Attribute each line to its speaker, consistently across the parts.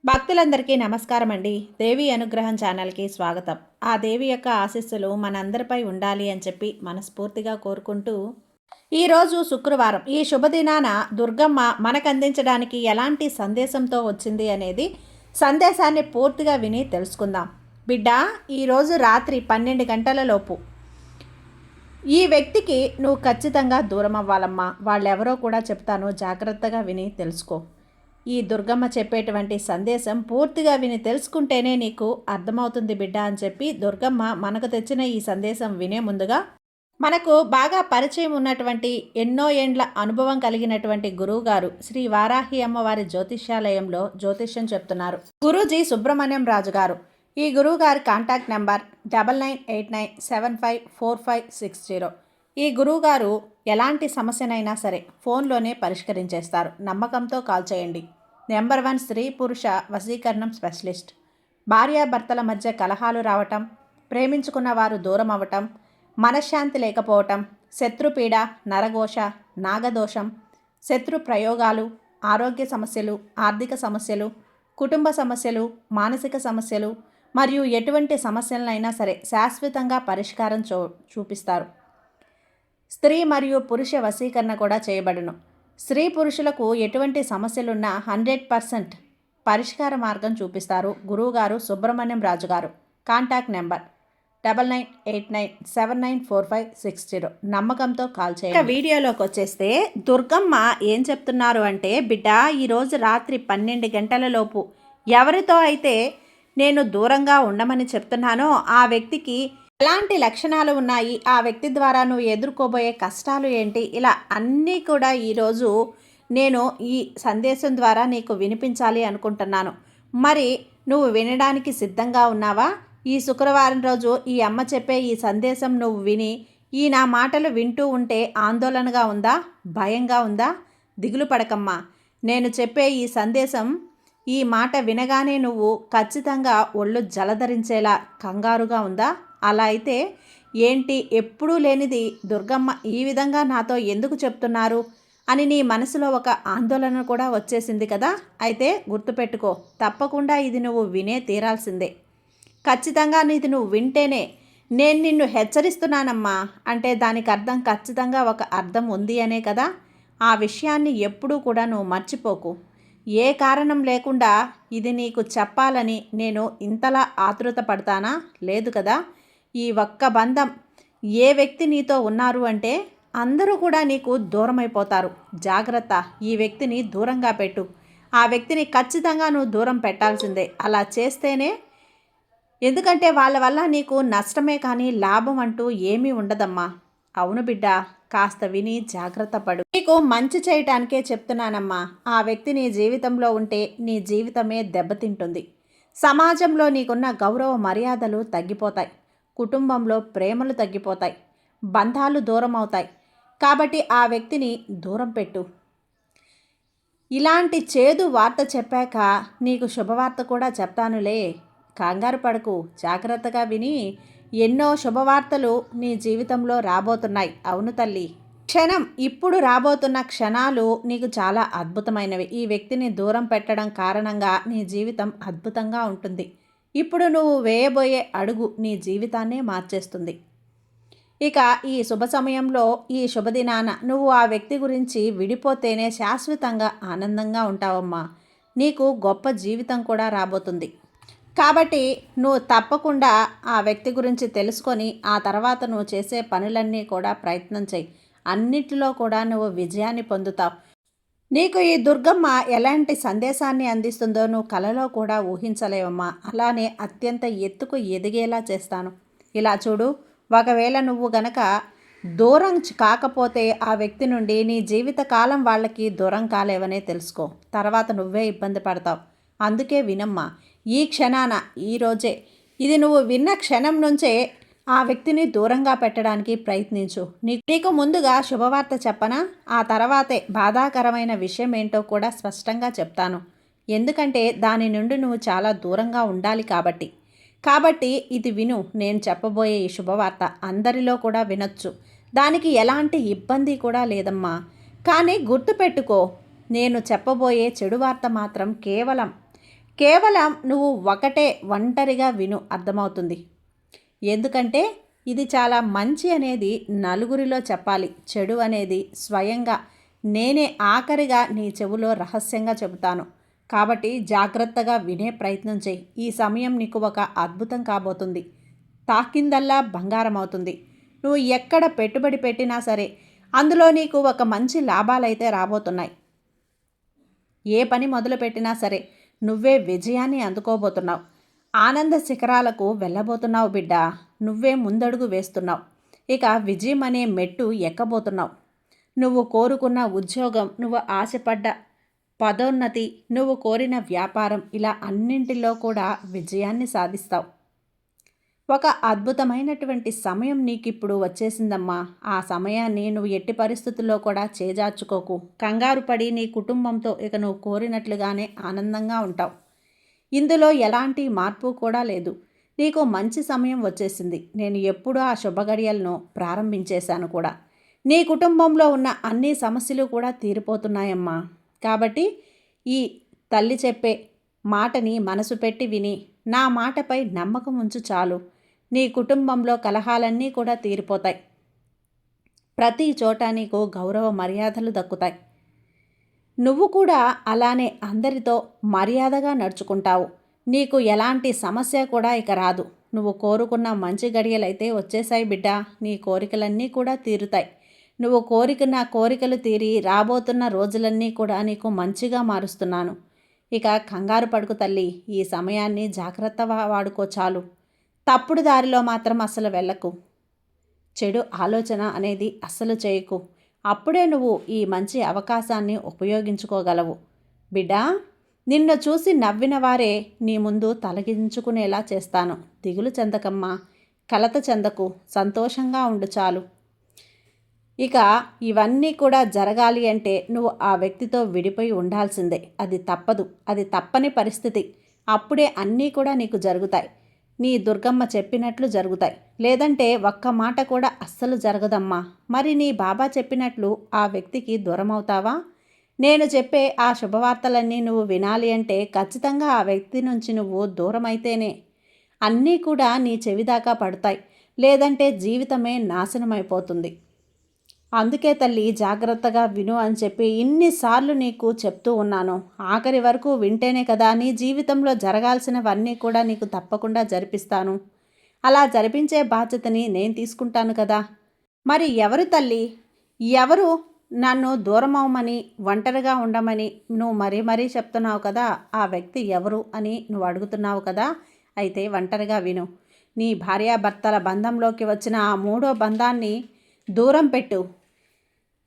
Speaker 1: భక్తులందరికీ నమస్కారం అండి. దేవి అనుగ్రహం ఛానల్కి స్వాగతం. ఆ దేవి యొక్క ఆశీస్సులు మనందరిపై ఉండాలి అని చెప్పి మనస్ఫూర్తిగా కోరుకుంటూ, ఈరోజు శుక్రవారం, ఈ శుభదినాన దుర్గమ్మ మనకు అందించడానికి ఎలాంటి సందేశంతో వచ్చింది అనేది సందేశాన్ని పూర్తిగా విని తెలుసుకుందాం. బిడ్డ, ఈరోజు రాత్రి 12 గంటల లోపు ఈ వ్యక్తికి నువ్వు ఖచ్చితంగా దూరం అవ్వాలమ్మా. వాళ్ళెవరో కూడా చెప్తాను, జాగ్రత్తగా విని తెలుసుకో. ఈ దుర్గమ్మ చెప్పేటువంటి సందేశం పూర్తిగా విని తెలుసుకుంటేనే నీకు అర్థమవుతుంది బిడ్డ అని చెప్పి దుర్గమ్మ మనకు తెచ్చిన ఈ సందేశం వినే ముందుగా, మనకు బాగా పరిచయం ఉన్నటువంటి ఎన్నో ఏండ్ల అనుభవం కలిగినటువంటి గురువుగారు శ్రీ వారాహి అమ్మవారి జ్యోతిష్యాలయంలో జ్యోతిష్యం చెప్తున్నారు. గురూజీ సుబ్రహ్మణ్యం రాజు గారు. ఈ గురువుగారి కాంటాక్ట్ నెంబర్ 9989754560. ఈ గురువుగారు ఎలాంటి సమస్యనైనా సరే ఫోన్లోనే పరిష్కరించేస్తారు. నమ్మకంతో కాల్ చేయండి. నెంబర్ 1 స్త్రీ పురుష వశీకరణం స్పెషలిస్ట్. భార్యాభర్తల మధ్య కలహాలు రావటం, ప్రేమించుకున్న వారు దూరం అవ్వటం, మనశ్శాంతి లేకపోవటం, శత్రుపీడ, నరఘోష, నాగదోషం, శత్రు ప్రయోగాలు, ఆరోగ్య సమస్యలు, ఆర్థిక సమస్యలు, కుటుంబ సమస్యలు, మానసిక సమస్యలు మరియు ఎటువంటి సమస్యలనైనా సరే శాశ్వతంగా పరిష్కారం చూపిస్తారు. స్త్రీ మరియు పురుష వశీకరణ కూడా చేయబడును. స్త్రీ పురుషులకు ఎటువంటి సమస్యలున్నా 100% పరిష్కార మార్గం చూపిస్తారు గురువుగారు సుబ్రహ్మణ్యం రాజు గారు. Contact number 9989794560. నమ్మకంతో కాల్ చేయండి. వీడియోలోకి వచ్చేస్తే దుర్గమ్మ ఏం చెప్తున్నారు అంటే, బిడ్డ, ఈరోజు రాత్రి 12 గంటల లోపు ఎవరితో అయితే నేను దూరంగా ఉండమని చెప్తున్నానో ఆ వ్యక్తికి ఎలాంటి లక్షణాలు ఉన్నాయి, ఆ వ్యక్తి ద్వారా నువ్వు ఎదుర్కోబోయే కష్టాలు ఏంటి, ఇలా అన్నీ కూడా ఈరోజు నేను ఈ సందేశం ద్వారా నీకు వినిపించాలి అనుకుంటున్నాను. మరి నువ్వు వినడానికి సిద్ధంగా ఉన్నావా? ఈ శుక్రవారం రోజు ఈ అమ్మ చెప్పే ఈ సందేశం నువ్వు విని ఈ నా మాటలు వింటూ ఉంటే ఆందోళనగా ఉందా, భయంగా ఉందా? దిగులు పడకమ్మా. నేను చెప్పే ఈ సందేశం, ఈ మాట వినగానే నువ్వు ఖచ్చితంగా ఒళ్ళు జలధరించేలా కంగారుగా ఉందా? అలా అయితే ఏంటి, ఎప్పుడూ లేనిది దుర్గమ్మ ఈ విధంగా నాతో ఎందుకు చెప్తున్నారు అని నీ మనసులో ఒక ఆందోళన కూడా వచ్చేసింది కదా? అయితే గుర్తుపెట్టుకో, తప్పకుండా ఇది నువ్వు వినే తీరాల్సిందే. ఖచ్చితంగా ఇది నువ్వు వింటేనే. నేను నిన్ను హెచ్చరిస్తున్నానమ్మా అంటే దానికి అర్థం ఖచ్చితంగా ఒక అర్థం ఉంది అనే కదా. ఆ విషయాన్ని ఎప్పుడూ కూడా నువ్వు మర్చిపోకు. ఏ కారణం లేకుండా ఇది నీకు చెప్పాలని నేను ఇంతలా ఆతృత పడతానా? లేదు కదా. ఈ ఒక్క బంధం, ఏ వ్యక్తి నీతో ఉన్నారు అంటే అందరూ కూడా నీకు దూరమైపోతారు. జాగ్రత్త, ఈ వ్యక్తిని దూరంగా పెట్టు. ఆ వ్యక్తిని ఖచ్చితంగా నువ్వు దూరం పెట్టాల్సిందే. అలా చేస్తేనే, ఎందుకంటే వాళ్ళ వల్ల నీకు నష్టమే కానీ లాభం అంటూ ఏమీ ఉండదమ్మా. అవును బిడ్డ, కాస్త విని జాగ్రత్త పడు. నీకు మంచి చేయటానికే చెప్తున్నానమ్మా. ఆ వ్యక్తి నీ జీవితంలో ఉంటే నీ జీవితమే దెబ్బతింటుంది. సమాజంలో నీకున్న గౌరవ మర్యాదలు తగ్గిపోతాయి. కుటుంబంలో ప్రేమలు తగ్గిపోతాయి. బంధాలు దూరం అవుతాయి. కాబట్టి ఆ వ్యక్తిని దూరం పెట్టు. ఇలాంటి చేదు వార్త చెప్పాక నీకు శుభవార్త కూడా చెప్తానులే. కంగారు పడకు. జాగ్రత్తగా విని, ఎన్నో శుభవార్తలు నీ జీవితంలో రాబోతున్నాయి. అవును తల్లి. ఇప్పుడు రాబోతున్న క్షణాలు నీకు చాలా అద్భుతమైనవి. ఈ వ్యక్తిని దూరం పెట్టడం కారణంగా నీ జీవితం అద్భుతంగా ఉంటుంది. ఇప్పుడు నువ్వు వేయబోయే అడుగు నీ జీవితాన్నే మార్చేస్తుంది. ఇక ఈ శుభ సమయంలో, ఈ శుభదినాన నువ్వు ఆ వ్యక్తి గురించి విడిపోతేనే శాశ్వతంగా ఆనందంగా ఉంటావమ్మా. నీకు గొప్ప జీవితం కూడా రాబోతుంది. కాబట్టి నువ్వు తప్పకుండా ఆ వ్యక్తి గురించి తెలుసుకొని ఆ తర్వాత నువ్వు చేసే పనులన్నీ కూడా ప్రయత్నం చేయి. అన్నిటిలో కూడా నువ్వు విజయాన్ని పొందుతావు. నీకు ఈ దుర్గమ్మ ఎలాంటి సందేశాన్ని అందిస్తుందో నువ్వు కలలో కూడా ఊహించలేవమ్మా. అలానే అత్యంత ఎత్తుకు ఎదిగేలా చేస్తాను. ఇలా చూడు, ఒకవేళ నువ్వు గనక దూరం కాకపోతే ఆ వ్యక్తి నుండి నీ జీవితకాలం వాళ్ళకి దూరం కాలేవనే తెలుసుకో. తర్వాత నువ్వే ఇబ్బంది పడతావు. అందుకే వినమ్మా. ఈ క్షణాన, ఈరోజే, ఇది నువ్వు విన్న క్షణం నుంచే ఆ వ్యక్తిని దూరంగా పెట్టడానికి ప్రయత్నించు. నీకు ముందుగా శుభవార్త చెప్పనా? ఆ తర్వాతే బాధాకరమైన విషయం ఏంటో కూడా స్పష్టంగా చెప్తాను. ఎందుకంటే దాని నుండి నువ్వు చాలా దూరంగా ఉండాలి కాబట్టి ఇది విను. నేను చెప్పబోయే ఈ శుభవార్త అందరిలో కూడా వినొచ్చు. దానికి ఎలాంటి ఇబ్బంది కూడా లేదమ్మా. కానీ గుర్తుపెట్టుకో, నేను చెప్పబోయే చెడు వార్త మాత్రం కేవలం నువ్వు ఒకటే ఒంటరిగా విను, అర్థమవుతుంది. ఎందుకంటే ఇది చాలా మంచి అనేది నలుగురిలో చెప్పాలి, చెడు అనేది స్వయంగా నేనే ఆఖరిగా నీ చెవులో రహస్యంగా చెబుతాను. కాబట్టి జాగ్రత్తగా వినే ప్రయత్నం చేయి. ఈ సమయం నీకు ఒక అద్భుతం కాబోతుంది. తాకిందల్లా బంగారం అవుతుంది. నువ్వు ఎక్కడ పెట్టుబడి పెట్టినా సరే అందులో నీకు ఒక మంచి లాభాలైతే రాబోతున్నాయి. ఏ పని మొదలుపెట్టినా సరే నువ్వే విజయాన్ని అందుకోబోతున్నావు. ఆనంద శిఖరాలకు వెళ్ళబోతున్నావు బిడ్డ. నువ్వే ముందడుగు వేస్తున్నావు. ఇక విజయం అనే మెట్టు ఎక్కబోతున్నావు. నువ్వు కోరుకున్న ఉద్యోగం, నువ్వు ఆశపడ్డ పదోన్నతి, నువ్వు కోరిన వ్యాపారం, ఇలా అన్నింటిలో కూడా విజయాన్ని సాధిస్తావు. ఒక అద్భుతమైనటువంటి సమయం నీకిప్పుడు వచ్చేసిందమ్మా. ఆ సమయాన్ని నువ్వు ఎట్టి పరిస్థితుల్లో కూడా చేజార్చుకోకు. కంగారు పడి నీ కుటుంబంతో ఇక నువ్వు కోరినట్లుగానే ఆనందంగా ఉంటావు. ఇందులో ఎలాంటి మార్పు కూడా లేదు. నీకు మంచి సమయం వచ్చేసింది. నేను ఎప్పుడూ ఆ శుభగడియలను ప్రారంభించేశాను కూడా. నీ కుటుంబంలో ఉన్న అన్ని సమస్యలు కూడా తీరిపోతున్నాయమ్మా. కాబట్టి ఈ తల్లి చెప్పే మాటని మనసు పెట్టి విని నా మాటపై నమ్మకం ఉంచు చాలు. నీ కుటుంబంలో కలహాలన్నీ కూడా తీరిపోతాయి. ప్రతి చోట నీకు గౌరవ మర్యాదలు దక్కుతాయి. నువ్వు కూడా అలానే అందరితో మర్యాదగా నడుచుకుంటావు. నీకు ఎలాంటి సమస్య కూడా ఇక రాదు. నువ్వు కోరుకున్న మంచి గడియలైతే వచ్చేసాయి బిడ్డ. నీ కోరికలన్నీ కూడా తీరుతాయి. నువ్వు కోరికున్న కోరికలు తీరి రాబోతున్న రోజులన్నీ కూడా నీకు మంచిగా మారుస్తున్నాను. ఇక కంగారు పడుకు తల్లి. ఈ సమయాన్ని జాగ్రత్తగా వాడుకో చాలు. తప్పుడు దారిలో మాత్రం అస్సలు వెళ్ళకు. చెడు ఆలోచన అనేది అస్సలు చేయకు. అప్పుడే నువ్వు ఈ మంచి అవకాశాన్ని ఉపయోగించుకోగలవు. బిడ్డా, నిన్ను చూసి నవ్విన వారే నీ ముందు తలగించుకునేలా చేస్తాను. దిగులు చెందకమ్మా, కలత చెందకు, సంతోషంగా ఉండు చాలు. ఇక ఇవన్నీ కూడా జరగాలి అంటే నువ్వు ఆ వ్యక్తితో విడిపోయి ఉండాల్సిందే. అది తప్పదు. అది తప్పని పరిస్థితి. అప్పుడే అన్నీ కూడా నీకు జరుగుతాయి. నీ దుర్గమ్మ చెప్పినట్లు జరుగుతాయి. లేదంటే ఒక్క మాట కూడా అస్సలు జరగదమ్మా. మరి నీ బాబా చెప్పినట్లు ఆ వ్యక్తికి దూరం అవుతావా? నేను చెప్పే ఆ శుభవార్తలన్నీ నువ్వు వినాలి అంటే ఖచ్చితంగా ఆ వ్యక్తి నుంచి నువ్వు దూరం అయితేనే అన్నీ కూడా నీ చెవిదాకా పడతాయి. లేదంటే జీవితమే నాశనమైపోతుంది. అందుకే తల్లి, జాగ్రత్తగా విను అని చెప్పి ఇన్నిసార్లు నీకు చెప్తూ ఉన్నాను. ఆఖరి వరకు వింటేనే కదా నీ జీవితంలో జరగాల్సినవన్నీ కూడా నీకు తప్పకుండా జరిపిస్తాను. అలా జరిపించే బాధ్యతని నేను తీసుకుంటాను కదా. మరి ఎవరు తల్లి? ఎవరు నన్ను దూరం అవ్వమని, ఒంటరిగా ఉండమని నువ్వు మరీ చెప్తున్నావు కదా? ఆ వ్యక్తి ఎవరు అని నువ్వు అడుగుతున్నావు కదా? అయితే ఒంటరిగా విను. నీ భార్యాభర్తల బంధంలోకి వచ్చిన ఆ మూడో బంధాన్ని దూరం పెట్టు.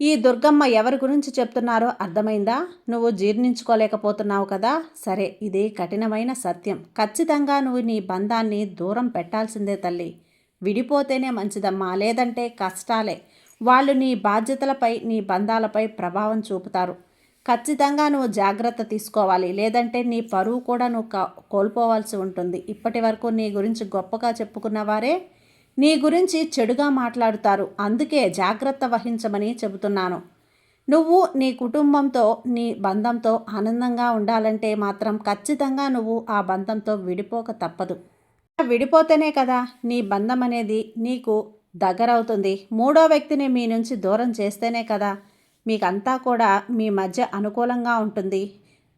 Speaker 1: ఈ దుర్గమ్మ ఎవరి గురించి చెప్తున్నారో అర్థమైందా? నువ్వు జీర్ణించుకోలేకపోతున్నావు కదా? సరే, ఇది కఠినమైన సత్యం. ఖచ్చితంగా నువ్వు నీ బంధాన్ని దూరం పెట్టాల్సిందే తల్లి. విడిపోతేనే మంచిదమ్మా. లేదంటే కష్టాలే. వాళ్ళు నీ బాధ్యతలపై, నీ బంధాలపై ప్రభావం చూపుతారు. ఖచ్చితంగా నువ్వు జాగ్రత్త తీసుకోవాలి. లేదంటే నీ పరువు కూడా నువ్వు కోల్పోవాల్సి ఉంటుంది. ఇప్పటి వరకు నీ గురించి గొప్పగా చెప్పుకున్న వారే నీ గురించి చెడుగా మాట్లాడుతారు. అందుకే జాగ్రత్త వహించమని చెబుతున్నాను. నువ్వు నీ కుటుంబంతో, నీ బంధంతో ఆనందంగా ఉండాలంటే మాత్రం ఖచ్చితంగా నువ్వు ఆ బంధంతో విడిపోక తప్పదు. విడిపోతేనే కదా నీ బంధం అనేది నీకు దగ్గరవుతుంది. మూడో వ్యక్తిని మీ నుంచి దూరం చేస్తేనే కదా మీకంతా కూడా మీ మధ్య అనుకూలంగా ఉంటుంది.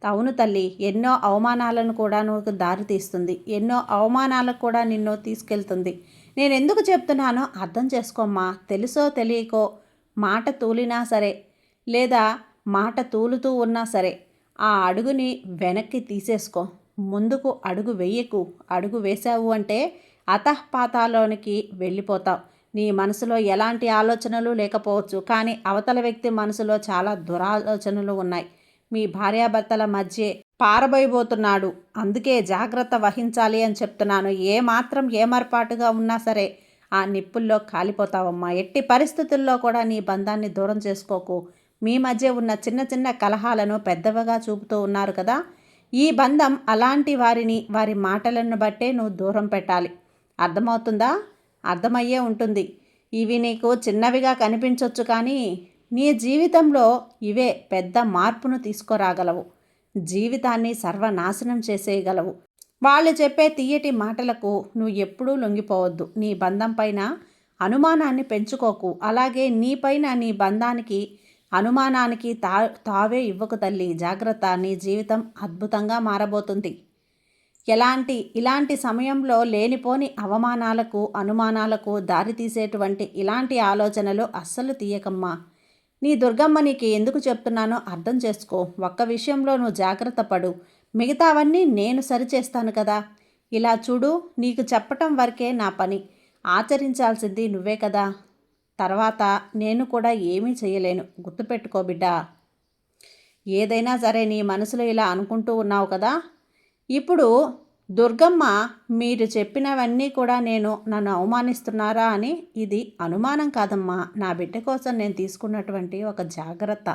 Speaker 1: అవును తల్లి, ఎన్నో అవమానాలను కూడా నువ్వు దారి తీస్తుంది. ఎన్నో అవమానాలకు కూడా నిన్ను తీసుకెళ్తుంది. నేను ఎందుకు చెప్తున్నానో అర్థం చేసుకోమ్మా. తెలుసో తెలియకో మాట తూలినా సరే, లేదా మాట తూలుతూ ఉన్నా సరే, ఆ అడుగుని వెనక్కి తీసేసుకో. ముందుకు అడుగు వెయ్యకు. అడుగు వేశావు అంటే అతఃపాతాలోనికి వెళ్ళిపోతావు. నీ మనసులో ఎలాంటి ఆలోచనలు లేకపోవచ్చు, కానీ అవతల వ్యక్తి మనసులో చాలా దురాలోచనలు ఉన్నాయి. మీ భార్యాభర్తల మధ్య పారబోయబోతున్నాడు. అందుకే జాగ్రత్త వహించాలి అని చెప్తున్నాను. ఏమాత్రం ఏమర్పాటుగా ఉన్నా సరే ఆ నిప్పుల్లో కాలిపోతావమ్మా. ఎట్టి పరిస్థితుల్లో కూడా నీ బంధాన్ని దూరం చేసుకోకు. మీ మధ్య ఉన్న చిన్న చిన్న కలహాలను పెద్దవిగా చూపుతూ ఉన్నారు కదా. ఈ బంధం అలాంటి వారిని, వారి మాటలను బట్టే నువ్వు దూరం పెట్టాలి. అర్థమవుతుందా? అర్థమయ్యే ఉంటుంది. ఇవి నీకు చిన్నవిగా కనిపించవచ్చు, కానీ నీ జీవితంలో ఇవే పెద్ద మార్పును తీసుకురాగలవు. జీవితాన్ని సర్వనాశనం చేసేయగలవు. వాళ్ళు చెప్పే తీయటి మాటలకు నువ్వు ఎప్పుడూ లొంగిపోవద్దు. నీ బంధం పైన అనుమానాన్ని పెంచుకోకు. అలాగే నీపైన నీ బంధానికి అనుమానానికి తావే ఇవ్వకు తల్లి. జాగ్రత్త, నీ జీవితం అద్భుతంగా మారబోతుంది. ఇలాంటి సమయంలో లేనిపోని అవమానాలకు అనుమానాలకు దారితీసేటువంటి ఇలాంటి ఆలోచనలు అస్సలు తీయకమ్మా. నీ దుర్గమ్మ నీకు ఎందుకు చెప్తున్నానో అర్థం చేసుకో. ఒక్క విషయంలో నువ్వు జాగ్రత్త పడు, మిగతావన్నీ నేను సరిచేస్తాను కదా. ఇలా చూడు, నీకు చెప్పటం వరకే నా పని, ఆచరించాల్సింది నువ్వే కదా. తర్వాత నేను కూడా ఏమీ చేయలేను. గుర్తుపెట్టుకో బిడ్డా. ఏదైనా సరే నీ మనసులో ఇలా అనుకుంటూ ఉన్నావు కదా. ఇప్పుడు దుర్గమ్మ మీరు చెప్పినవన్నీ కూడా నన్ను అవమానిస్తున్నారా అని ఇది అనుమానం కాదమ్మా. నా బిడ్డ కోసం నేను తీసుకున్నటువంటి ఒక జాగ్రత్త.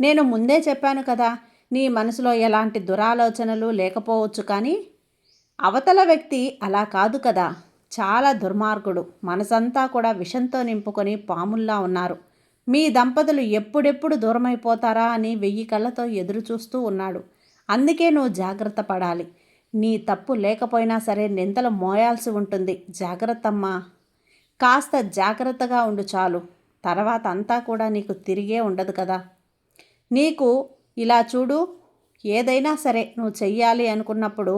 Speaker 1: నేను ముందే చెప్పాను కదా, నీ మనసులో ఎలాంటి దురాలోచనలు లేకపోవచ్చు, కానీ అవతల వ్యక్తి అలా కాదు కదా. చాలా దుర్మార్గుడు. మనసంతా కూడా విషంతో నింపుకొని పాముల్లా ఉన్నారు. మీ దంపతులు ఎప్పుడెప్పుడు దూరమైపోతారా అని 1000 కళ్ళతో ఎదురు చూస్తూ ఉన్నాడు. అందుకే నువ్వు జాగ్రత్త పడాలి. నీ తప్పు లేకపోయినా సరే నిందలు మోయాల్సి ఉంటుంది. జాగ్రత్తమ్మా. కాస్త జాగ్రత్తగా ఉండు చాలు. తర్వాత అంతా కూడా నీకు తిరిగే ఉండదు కదా. నీకు ఇలా చూడు, ఏదైనా సరే నువ్వు చెయ్యాలి అనుకున్నప్పుడు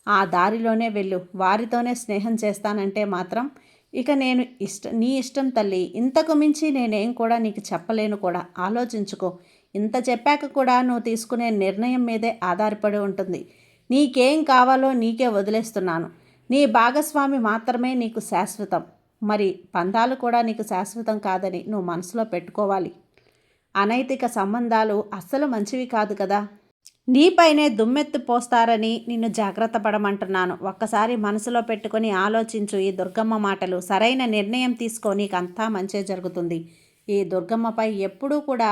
Speaker 1: ఆ దారిలోనే వెళ్ళు. వారితోనే స్నేహం చేస్తానంటే మాత్రం ఇక నీ ఇష్టం తల్లి. ఇంతకు మించి నేనేం కూడా నీకు చెప్పలేను కూడా. ఆలోచించుకో. ఇంత చెప్పాక కూడా నువ్వు తీసుకునే నిర్ణయం మీదే ఆధారపడి ఉంటుంది. నీకేం కావాలో నీకే వదిలేస్తున్నాను. నీ భాగస్వామి మాత్రమే నీకు శాశ్వతం. మరి బంధాలు కూడా నీకు శాశ్వతం కాదని నువ్వు మనసులో పెట్టుకోవాలి. అనైతిక సంబంధాలు అస్సలు మంచివి కాదు కదా. నీపైనే దుమ్మెత్తి పోస్తారని నిన్ను జాగ్రత్త పడమంటున్నాను. ఒక్కసారి మనసులో పెట్టుకొని ఆలోచించు ఈ దుర్గమ్మ మాటలు. సరైన నిర్ణయం తీసుకో. నీకు అంతా మంచే జరుగుతుంది. ఈ దుర్గమ్మపై ఎప్పుడూ కూడా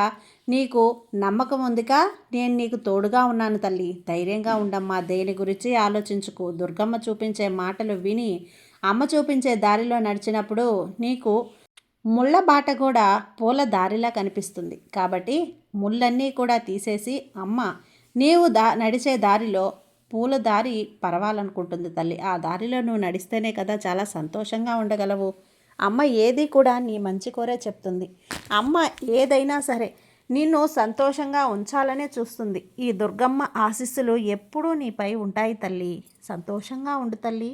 Speaker 1: నీకు నమ్మకం ఉందిగా. నేను నీకు తోడుగా ఉన్నాను తల్లి. ధైర్యంగా ఉండమ్మా. దేని గురించి ఆలోచించుకు. దుర్గమ్మ చూపించే మాటలు విని అమ్మ చూపించే దారిలో నడిచినప్పుడు నీకు ముళ్ళ బాట కూడా పూల దారిలా కనిపిస్తుంది. కాబట్టి ముళ్ళన్నీ కూడా తీసేసి అమ్మ నీవు నడిచే దారిలో పూల దారి పరవాలనుకుంటుంది తల్లి. ఆ దారిలో నువ్వు నడిస్తేనే కదా చాలా సంతోషంగా ఉండగలవు. అమ్మ ఏది కూడా నీ మంచి కోరే చెప్తుంది. అమ్మ ఏదైనా సరే నిన్ను సంతోషంగా ఉంచాలనే చూస్తుంది. ఈ దుర్గమ్మ ఆశీస్సులు ఎప్పుడూ నీపై ఉంటాయి తల్లి. సంతోషంగా ఉండు తల్లి.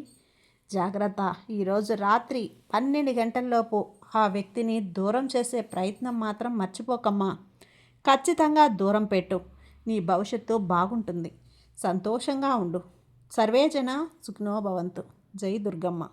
Speaker 1: జాగ్రత్త. ఈరోజు రాత్రి 12 గంటల్లోపు ఆ వ్యక్తిని దూరం చేసే ప్రయత్నం మాత్రం మర్చిపోకమ్మా. ఖచ్చితంగా దూరం పెట్టు. నీ భవిష్యత్తు బాగుంటుంది. సంతోషంగా ఉండు. సర్వేజన సుఖినో భవంతు. జై దుర్గమ్మ.